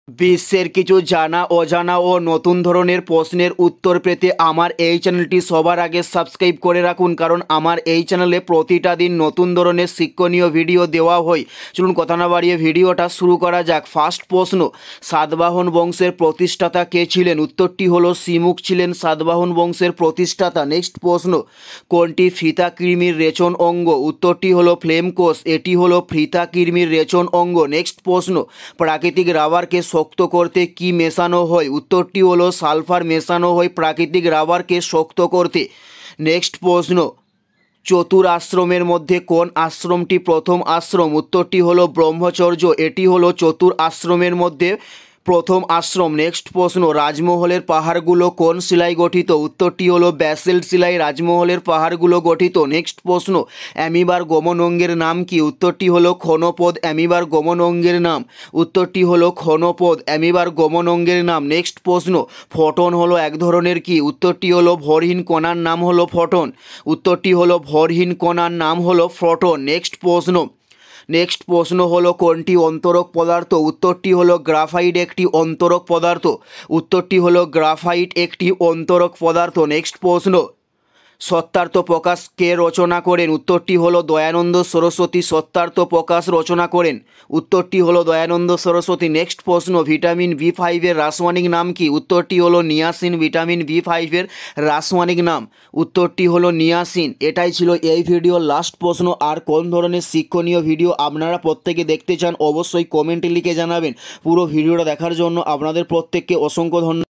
বিশ্বের কিছু জানা অজানা ও নতুন ধরনের প্রশ্নের উত্তর পেতে আমার এই চ্যানেলটি সবার আগে সাবস্ক্রাইব করে রাখুন, কারণ আমার এই চ্যানেলে প্রতিটা দিন নতুন ধরনের শিক্ষণীয় ভিডিও দেওয়া হয়। চলুন কথা না বাড়িয়ে ভিডিওটা শুরু করা যাক। ফার্স্ট প্রশ্ন, সাতবাহন বংশের প্রতিষ্ঠাতা কে ছিলেন? উত্তরটি হলো সিমুখ ছিলেন সাতবাহন বংশের প্রতিষ্ঠাতা। নেক্সট প্রশ্ন, কোনটি ফিতা কৃমির রেচন অঙ্গ? উত্তরটি হলো ফ্লেম কোষ, এটি হলো ফিতা কৃমির রেচন অঙ্গ। নেক্সট প্রশ্ন, প্রাকৃতিক রাবারকে শক্ত করতে কি মেশানো হয়? উত্তরটি হলো সালফার মেশানো হয় প্রাকৃতিক রাবারকে শক্ত করতে। নেক্সট প্রশ্ন, চতুর আশ্রমের মধ্যে কোন আশ্রমটি প্রথম আশ্রম? উত্তরটি হলো ব্রহ্মচর্য, এটি হলো চতুর আশ্রমের মধ্যে প্রথম আশ্রম। নেক্সট প্রশ্ন, রাজমহলের পাহাড়গুলো কোন শিলায় গঠিত? উত্তরটি হলো ব্যাসেল্ট শিলায় রাজমহলের পাহাড়গুলো গঠিত। নেক্সট প্রশ্ন, অ্যামিবার গমন অঙ্গের নাম কি? উত্তরটি হলো ক্ষণপদ, অ্যামিবার গমন অঙ্গের নাম। উত্তরটি হলো ক্ষণপদ, অ্যামিবার গমন অঙ্গের নাম। নেক্সট প্রশ্ন, ফটন হলো এক ধরনের কি? উত্তরটি হলো ভরহীন কণার নাম হলো ফটন। উত্তরটি হলো ভরহীন কণার নাম হলো ফটন। নেক্সট প্রশ্ন হলো কোনটি অন্তরক পদার্থ? উত্তরটি হলো গ্রাফাইট একটি অন্তরক পদার্থ। উত্তরটি হলো গ্রাফাইট একটি অন্তরক পদার্থ। নেক্সট প্রশ্ন, সত্যার্থ প্রকাশ কে রচনা করেন? উত্তরটি হলো দয়ানন্দ সরস্বতী সত্যার্থ প্রকাশ রচনা করেন। উত্তরটি হলো দয়ানন্দ সরস্বতী। নেক্সট প্রশ্ন, ভিটামিন বি5-এর রাসায়নিক নাম কি? উত্তরটি হলো নিয়াসিন, ভিটামিন বি5-এর রাসায়নিক নাম। উত্তরটি হলো নিয়াসিন। এটাই ছিল এই ভিডিওর লাস্ট প্রশ্ন। আর কোন ধরনের শিক্ষণীয় ভিডিও আপনারা প্রত্যেকে দেখতে চান অবশ্যই কমেন্টে লিখে জানাবেন। পুরো ভিডিওটা দেখার জন্য আপনাদের প্রত্যেককে অসংখ্য ধন্যবাদ।